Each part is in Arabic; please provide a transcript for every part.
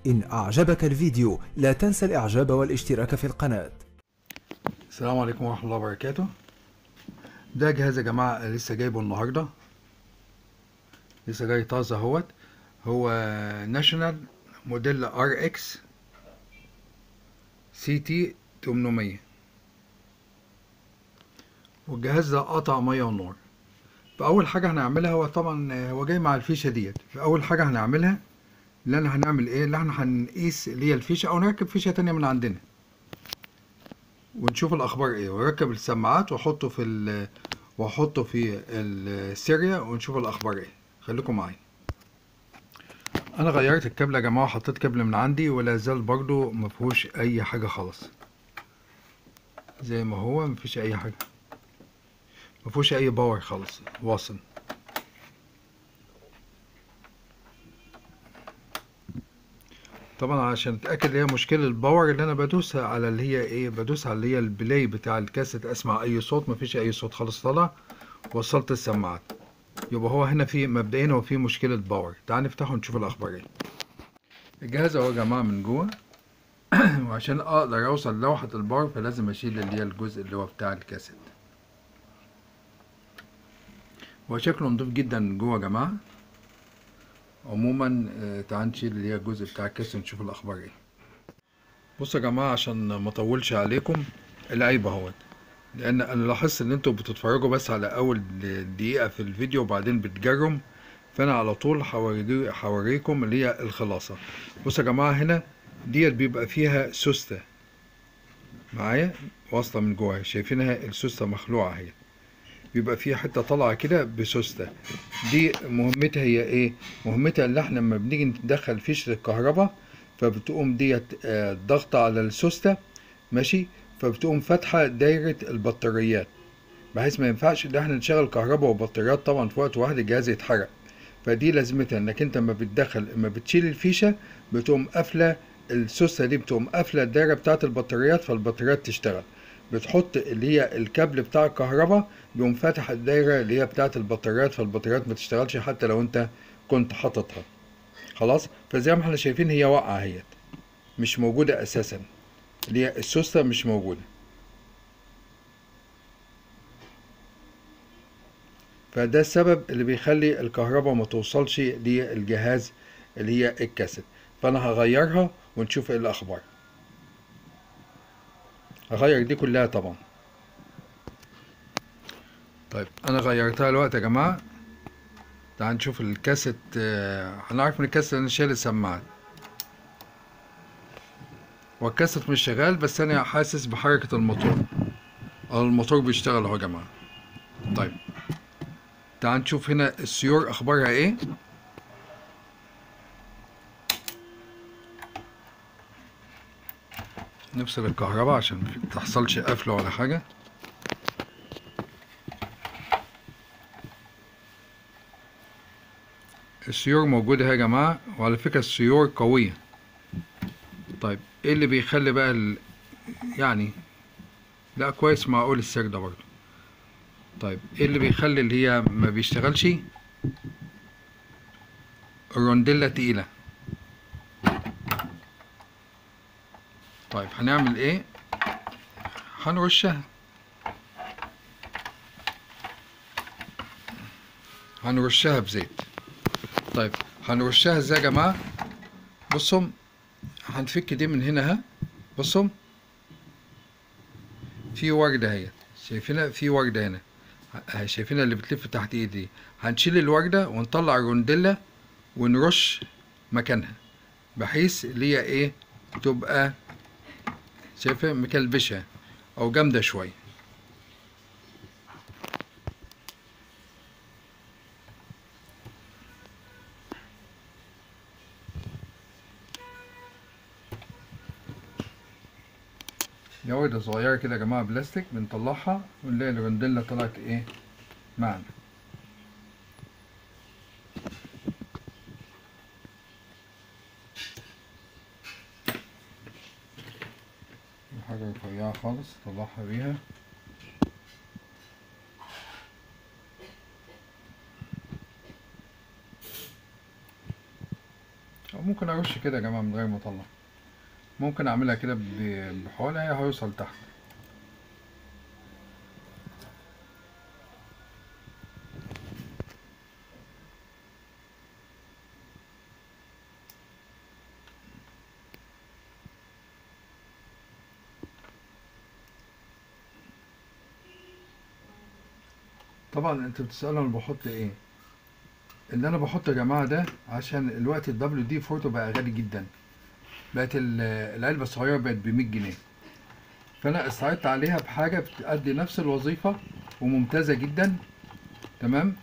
إن أعجبك الفيديو لا تنسى الإعجاب والاشتراك في القناة. السلام عليكم ورحمة الله وبركاته. ده جهاز يا جماعة لسه جايبه النهاردة، لسه جاي طازة اهوت. هو ناشونال موديل RX CT 800، والجهاز ده قطع مية ونور. فأول حاجة هنعملها، هو طبعا هو جاي مع الفيشة ديت. فأول حاجة هنعملها اللي هنعمل ايه، اللي احنا هنقيس اللي هي الفيشة أو نركب فيشة تانية من عندنا ونشوف الأخبار ايه، ونركب السماعات واحطه في السيريا ونشوف الأخبار ايه. خليكم معايا. انا غيرت الكابل يا جماعه وحطيت كابل من عندي، ولا زال برضو مفيهوش اي حاجه خالص، زي ما هو مفيش اي حاجه، مفيهوش اي باور خالص واصل. طبعا عشان اتاكد هي مشكله الباور، اللي انا بدوسها على اللي هي ايه، بدوس على اللي هي البلاي بتاع الكاسيت اسمع اي صوت، مفيش اي صوت خالص طالع. وصلت السماعات، يبقى هو هنا في مبدئيا هو في مشكله باور. تعال نفتحه ونشوف الاخبار ايه. الجهاز اهو يا جماعه من جوه وعشان اقدر اوصل لوحه الباور فلازم اشيل اللي هي الجزء اللي هو بتاع الكاسيت. هو شكله نضيف جدا من جوه يا جماعه. عموما تعال نشيل اللي هي الجزء بتاع الكاس ونشوف الاخبار ايه. بصوا يا جماعه عشان ما اطولش عليكم، العيب اهوت، لان انا لاحظت ان انتوا بتتفرجوا بس على اول دقيقه في الفيديو وبعدين بتجرم، فانا على طول هوريكم اللي هي الخلاصه. بصوا يا جماعه هنا ديت بيبقى فيها سوسته معايا واصله من جوه، شايفينها السوسته مخلوعه اهي، بيبقى فيها حته طالعه كده بسوسته. دي مهمتها هي ايه؟ مهمتها اللي احنا لما بنيجي ندخل فيشه الكهرباء فبتقوم ديت ضغطه على السوسته، ماشي، فبتقوم فاتحه دايره البطاريات، بحيث ما ينفعش ان احنا نشغل كهرباء وبطاريات طبعا في وقت واحد الجهاز يتحرق. فدي لازمتها انك انت لما بتشيل الفيشه بتقوم قافله السوسته دي، بتقوم قافله الدايره بتاعه البطاريات فالبطاريات تشتغل. بتحط اللي هي الكابل بتاع الكهرباء بيقوم فاتح الدايره اللي هي بتاعه البطاريات، فالبطاريات ما تشتغلش حتى لو انت كنت حاططها. خلاص، فزي ما احنا شايفين هي واقعه اهيت، مش موجوده اساسا، اللي هي السوسته مش موجوده. فده السبب اللي بيخلي الكهرباء ما توصلش للجهاز اللي هي الكاسيت. فانا هغيرها ونشوف ايه الاخبار. هغير دي كلها طبعا. طيب انا غيرتها الوقت يا جماعه. تعال نشوف الكاسيت. هنعرف من الكاسيت انا شايل السماعات والكاسيت مش شغال، بس انا حاسس بحركه الموتور، الموتور بيشتغل اهو يا جماعه. طيب تعال نشوف هنا السيور اخبارها ايه. نفصل الكهرباء عشان ما تحصلش قفله ولا حاجه. السيور موجودة اهي يا جماعة، وعلى فكرة السيور قوية. طيب ايه اللي بيخلي بقى يعني لا كويس، معقول السير ده برضه. طيب ايه اللي بيخلي اللي هي ما بيشتغلش؟ الرونديلا تقيلة. طيب هنعمل ايه؟ هنرشها، هنرشها بزيت. طيب هنرشها ازاي يا جماعة؟ بصوا، هنفك دي من هنا اهي. بصوا في وردة اهي، شايفينها في وردة هنا، شايفينها اللي بتلف تحت ايدي. هنشيل الوردة ونطلع الرونديلا ونرش مكانها، بحيث اللي هي ايه، تبقى شايفة مكلبشة او جامدة شوية. دي وردة صغيرة كده يا جماعة بلاستيك، بنطلعها ونلاقي الرونديلا طلعت ايه معنا. حاجة رفيعة خالص طلعها بيها. او ممكن ممكن ارش كده يا جماعه من غير ما اطلع، ممكن اعملها كده بحوالي هيوصل تحت. طبعا انت بتسألوا انا بحط ايه. اللي انا بحط يا جماعه ده عشان الوقت الدبليو دي فورتو بقى غالي جدا، بقت العلبه الصغيره بقت ب100 جنيه، فانا استعدت عليها بحاجه بتأدي نفس الوظيفه وممتازه جدا. تمام،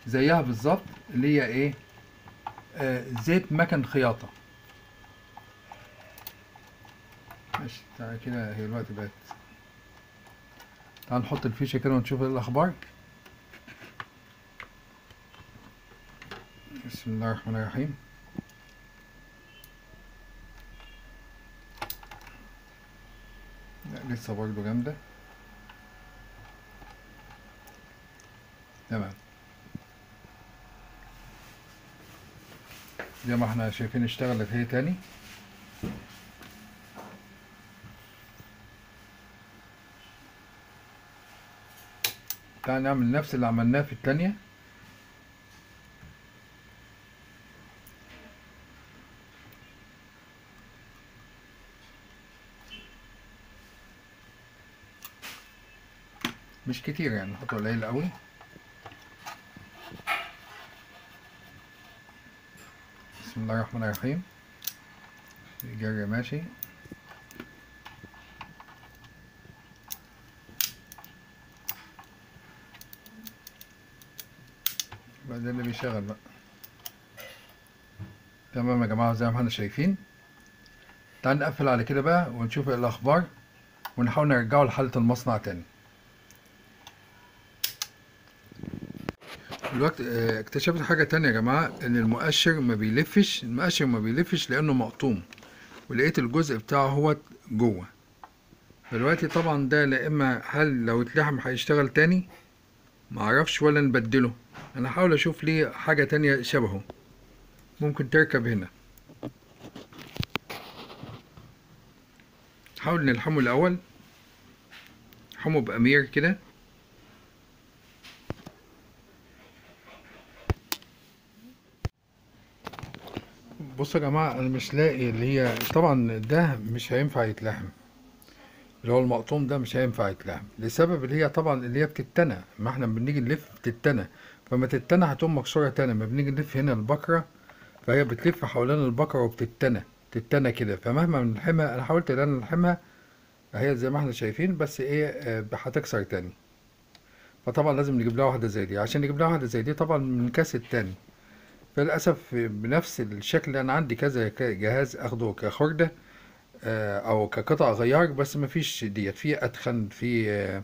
زيها بالظبط، اللي هي ايه؟ زيت مكن خياطه. ماشي، تعالى كده، هي الوقت بقت. تعال نحط الفيشه كده ونشوف ايه الاخبار. بسم الله الرحمن الرحيم. لا لسه برضه جامده. تمام، زي ما احنا شايفين اشتغلت هي تاني. تعال نعمل نفس اللي عملناه في التانية. مش كتير يعني، نحطه قليل قوي. بسم الله الرحمن الرحيم. جري ماشي. بقى ده اللي بيشغل بقى. تمام يا جماعة زي ما احنا شايفين. تعال نقفل على كده بقى ونشوف ايه الاخبار، ونحاول نرجعه لحالة المصنع تاني. الوقت اكتشفت حاجة تانية يا جماعة، ان المؤشر ما بيلفش، المؤشر ما بيلفش لانه مقطوم، ولقيت الجزء بتاعه هو جوه. دلوقتي طبعا ده لا اما هل لو اتلحم هيشتغل تاني معرفش، ولا نبدله. انا هحاول اشوف ليه حاجة تانية شبهه ممكن تركب هنا. نحاول نلحمه الاول، نلحمه بامير كده. بصوا يا جماعة، انا مش لاقي اللي هي، طبعا ده مش هينفع يتلحم، اللي هو المقطوم ده مش هينفع يتلحم لسبب اللي هي طبعا اللي هي بتتنى. ما احنا بنيجي نلف بتتنى، فما تتنى هتقوم مكسورة تاني. ما بنيجي نلف هنا البكرة، فهي بتلف حوالين البكرة وبتتنى، تتنى كده. فمهما نلحمها، انا حاولت ان انا نلحمها اهي زي ما احنا شايفين، بس ايه، هتكسر تاني. فطبعا لازم نجيب لها واحدة زي دي. عشان نجيب لها واحدة زي دي طبعا بنكسر تاني. فللأسف بنفس الشكل اللي أنا عندي كذا جهاز أخده كخردة أو كقطع غيار، بس مفيش ديت، في أتخن، في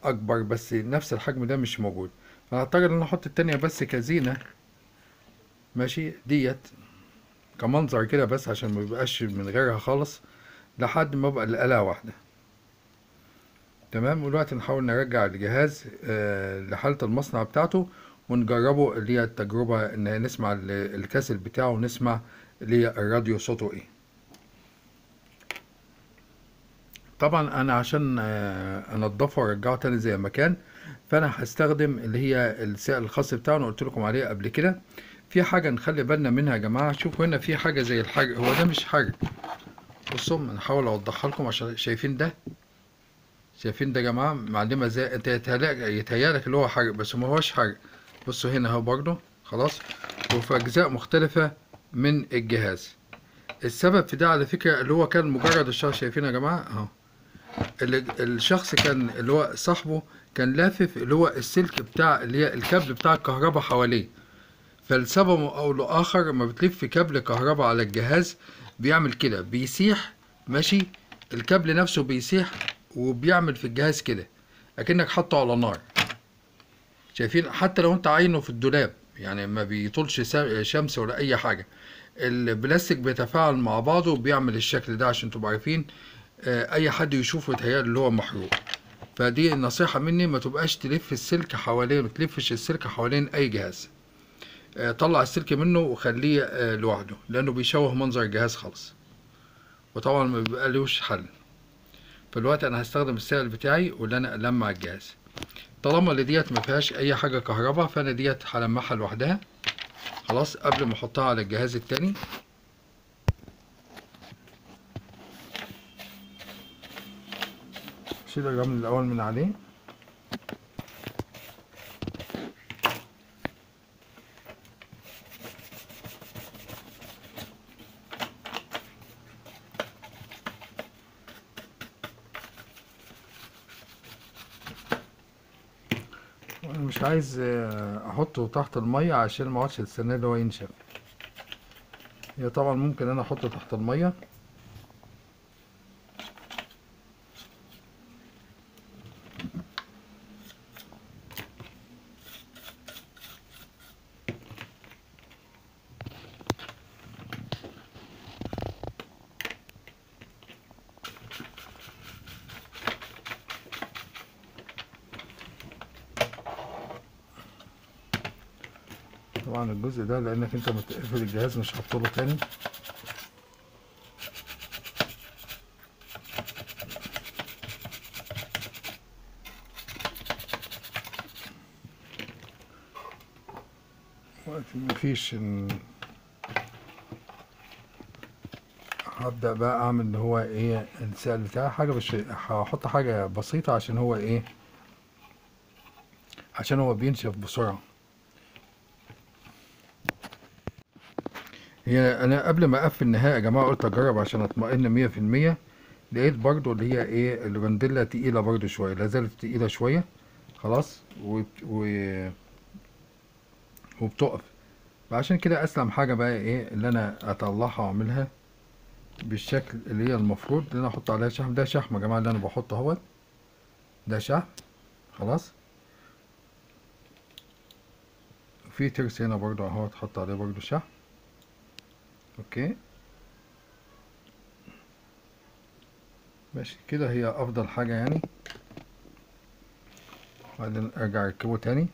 أكبر، بس نفس الحجم ده مش موجود. فهضطر إن أنا أحط التانية بس كزينة، ماشي، ديت كمنظر كده بس، عشان ميبقاش من غيرها خالص لحد ما يبقى الآلة واحدة. تمام، ودلوقتي نحاول نرجع الجهاز لحالة المصنع بتاعته، ونجربه اللي هي التجربة ان نسمع الكاسل بتاعه، ونسمع اللي هي الراديو صوته ايه. طبعا انا عشان انضفه وارجعه تاني زي ما كان، فانا هستخدم اللي هي السائل الخاص بتاعه، انا قلت لكم عليه قبل كده. في حاجة نخلي بالنا منها يا جماعة. شوفوا هنا في حاجة زي الحجر، هو ده مش حجر. بصوا انا هحاول اوضحها لكم، عشان شايفين ده، شايفين ده يا جماعه معلمه ازاي؟ انت يتهيألك اللي هو حرق، بس ما هوش حرق. بصوا هنا اهو برضه خلاص، وفي اجزاء مختلفه من الجهاز. السبب في ده على فكره اللي هو كان مجرد الشخص، شايفين يا جماعه اهو، الشخص كان اللي هو صاحبه كان لافف اللي هو السلك بتاع اللي هي الكابل بتاع الكهرباء حواليه. فلسبب او لاخر لما بتلف كابل كهرباء على الجهاز بيعمل كده، بيسيح، ماشي، الكابل نفسه بيسيح وبيعمل في الجهاز كده اكنك حاطه على نار. شايفين؟ حتى لو انت عاينه في الدولاب يعني ما بيطولش شمس ولا اي حاجه، البلاستيك بيتفاعل مع بعضه وبيعمل الشكل ده، عشان تبقوا عارفين. اي حد يشوفه يتهيأله اللي هو محروق. فدي نصيحه مني، ما تبقاش تلف السلك حوالين، ما تلفش السلك حوالين اي جهاز. طلع السلك منه وخليه لوحده، لانه بيشوه منظر الجهاز خالص، وطبعا ما بيبقى لهوش حل. فالوقت انا هستخدم السائل بتاعي واللي انا المع الجهاز. طالما اللي ديت ما فيهاش اي حاجه كهرباء، فانا ديت هلمعها لوحدها خلاص قبل ما احطها على الجهاز التاني. شيل الرمل الاول من عليه. وانا مش عايز احطه تحت الميه عشان ما اقعدش استناه اللي هو ينشف. هي طبعا ممكن انا احطه تحت الميه، طبعا الجزء ده لانك انت متقفل الجهاز مش هتحطه تاني. وقت مفيش هبدأ بقى اعمل اللي هو ايه السائل بتاعي، حاجة مش هحط حاجة بسيطة عشان هو ايه، عشان هو بينشف بسرعة. هي انا قبل ما اقفل النهائي يا جماعة قلت اجرب عشان اطمئن 100%. لقيت برضو اللي هي ايه الرندلة تقيلة برضو شوية، لازالت تقيلة شوية خلاص وبتقف. فعشان كده اسلم حاجة بقى ايه اللي انا اطلعها واعملها بالشكل اللي هي المفروض اللي انا احط عليها شحم. ده شحم يا جماعة اللي انا بحطه اهوت، ده شحم خلاص. في ترس هنا برضو اهو اتحط عليه برضو شحم. اوكي ماشي كده، هي افضل حاجة يعني. بعدين ارجع اركبه تاني.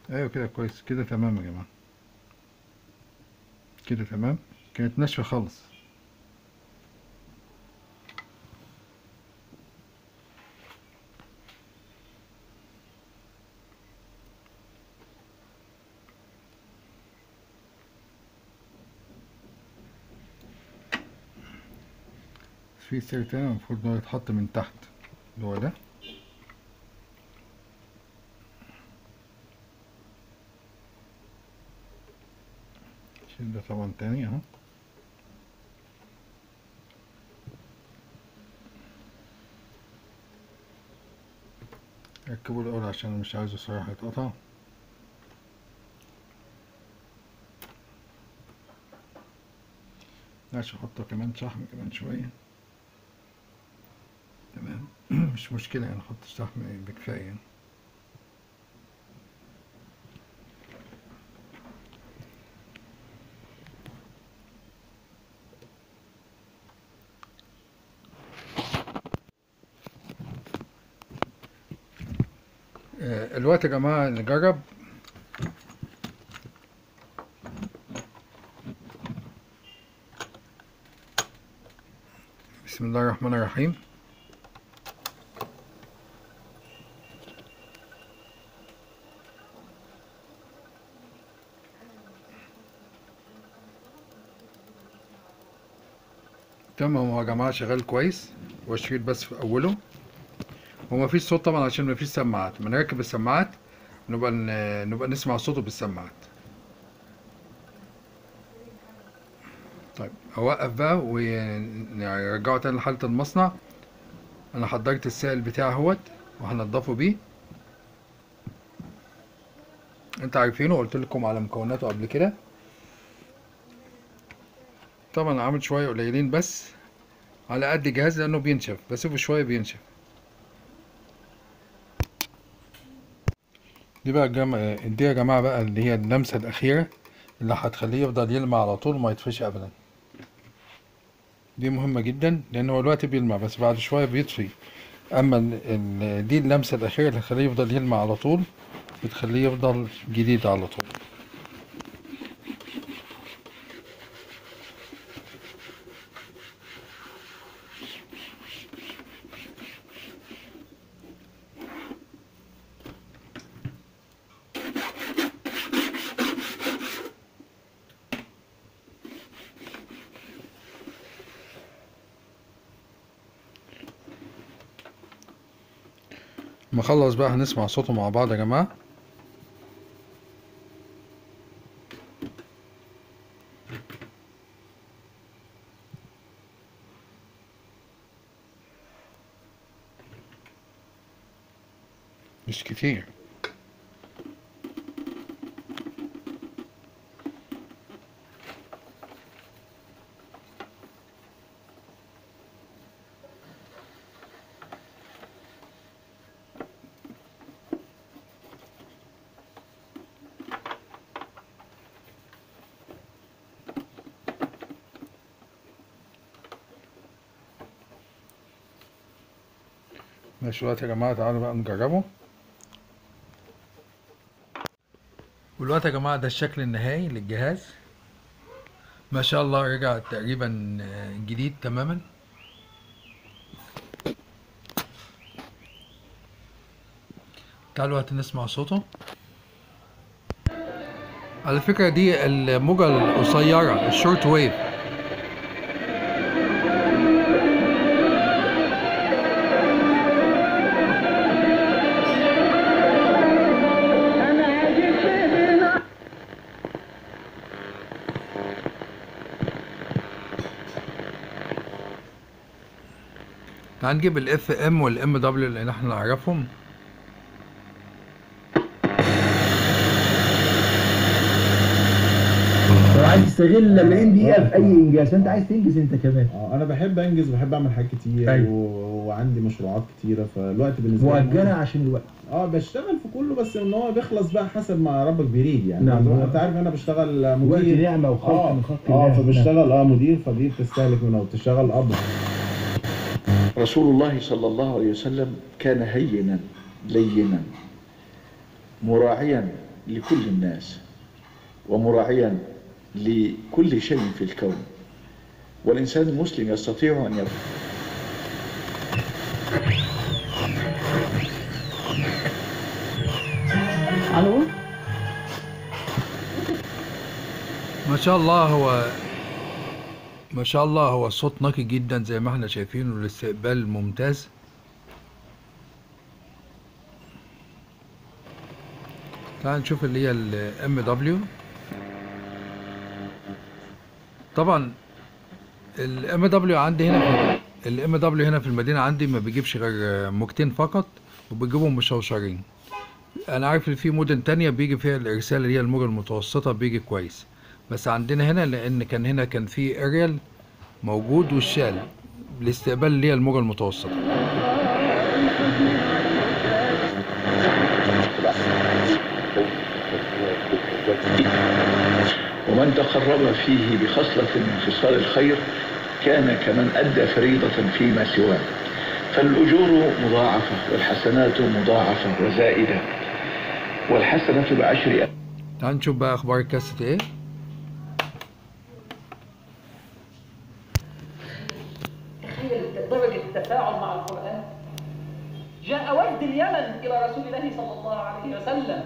ايوه كده كويس كده، تمام يا جماعة كده تمام. كانت ناشفة خالص. في سير تاني المفروض ان هو يتحط من تحت اللي هو ده. شيل ده طبعا تاني اهو. ركبه الاول عشان مش عايزه صراحة يتقطع. ماشي احطه كمان شحم كمان شوية. تمام مش مشكلة يعني، احط الشحم بكفاية يعني. الوقت يا جماعة نجرب. بسم الله الرحمن الرحيم. تمام هو يا جماعة شغال كويس، هو الشريط بس في أوله، هو مفيش صوت طبعا عشان مفيش سماعات. ما نركب السماعات نبقى نسمع صوته بالسماعات. طيب أوقف بقى ونرجعه تاني لحالة المصنع. أنا حضرت السائل بتاعي اهوت وهنضفه بيه. انت عارفينه وقلت لكم على مكوناته قبل كده. طبعا عامل شوية قليلين بس على قد الجهاز لأنه بينشف، بسيبه شوية بينشف. دي يا جماعة بقى اللي هي اللمسة الأخيرة اللي هتخليه يفضل يلمع على طول وما يطفيش أبدا. دي مهمة جدا لأن هو دلوقتي بيلمع بس بعد شوية بيطفي. أما دي اللمسة الأخيرة اللي هتخليه يفضل يلمع على طول، بتخليه يفضل جديد على طول. ما خلص بقى هنسمع صوته مع بعض يا جماعة. مش كتير. ماشي دلوقتي يا جماعة، تعالوا بقى نجربه. ودلوقتي يا جماعة ده الشكل النهائي للجهاز. ما شاء الله رجع تقريبا جديد تماما. تعالوا دلوقتي نسمع صوته. على فكرة دي الموجة القصيرة الشورت ويف. تعال نجيب الاف ام والام دبليو اللي احنا نعرفهم. لو عايز تستغل 40 دقيقة في أي إنجاز، فأنت عايز تنجز أنت كمان. أنا بحب أنجز وبحب أعمل حاجات كتير. أيوة. وعندي مشروعات كتيرة، فالوقت بالنسبة لي مؤجلة عشان الوقت. بشتغل في كله، بس إن هو بيخلص بقى حسب ما ربك بيريد يعني. نعم. أنت عارف أنا بشتغل مدير. وقت نعمة وخلق من خلق الله. فبشتغل مدير، فدي بتستهلك منها وبتشتغل أب. رسول الله صلى الله عليه وسلم كان هينا لينا مراعيا لكل الناس ومراعيا لكل شيء في الكون، والإنسان المسلم يستطيع أن يفعل. ألو. ما شاء الله هو الصوت نقي جدا زي ما احنا شايفين، والاستقبال ممتاز. تعال نشوف اللي هي الام دبليو. طبعا الام دبليو عندي هنا الام دبليو هنا في المدينه عندي ما بيجيبش غير موجتين فقط، وبيجيبهم مشوشرين. انا عارف ان في مدن تانية بيجي فيها الارسال اللي هي الموجة المتوسطة بيجي كويس، بس عندنا هنا لان هنا كان في اريال موجود والشال الاستقبال اللي هي الموجة المتوسطة. ومن تقرب فيه بخصلة من خصال الخير كان كمن أدى فريضة فيما سواه، فالأجور مضاعفة والحسنات مضاعفة وزائدة، والحسنة ب10. تعال نشوف بقى أخبار الكاسيت إيه. تخيل درجة التفاعل مع القرآن. جاء وفد اليمن إلى رسول الله صلى الله عليه وسلم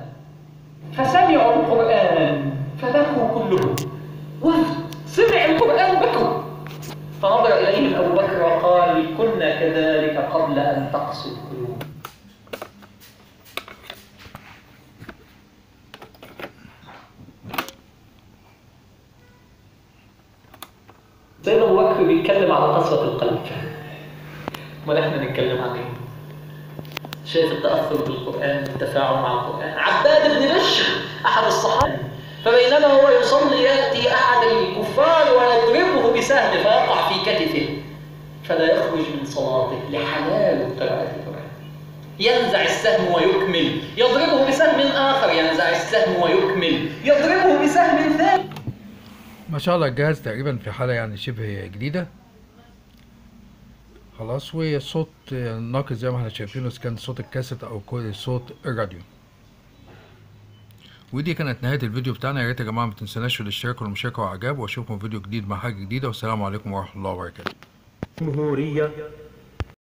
فسمعوا القرآن فبكوا كلهم. وفد سمع القرآن بكوا، فنظر إليهم أبو بكر وقال: كنا كذلك قبل أن تقسو القلوب. سيدنا أبو بكر بيتكلم على قسوة القلب، امال احنا نتكلم عن ايه؟ شايف التأثر بالقرآن، التفاعل مع القرآن. عباد بن بشر أحد الصحابة، فبينما هو يصلي يأتي أحد الكفار ويضربه بسهم فيقع في كتفه فلا يخرج من صلاته لحلال قراءة القرآن. ينزع السهم ويكمل، يضربه بسهم آخر ينزع السهم ويكمل، يضربه بسهم ثاني. ما شاء الله الجهاز تقريبا في حالة يعني شبه جديدة خلاص. والصوت ناقص زي ما احنا شايفينه، اذا كان صوت الكاسيت او صوت الراديو. ودي كانت نهاية الفيديو بتاعنا. يا ريت يا جماعة ما تنسوناش الاشتراك والمشاركة واعجاب، واشوفكم فيديو جديد مع حاجة جديدة، والسلام عليكم ورحمة الله وبركاته. جمهورية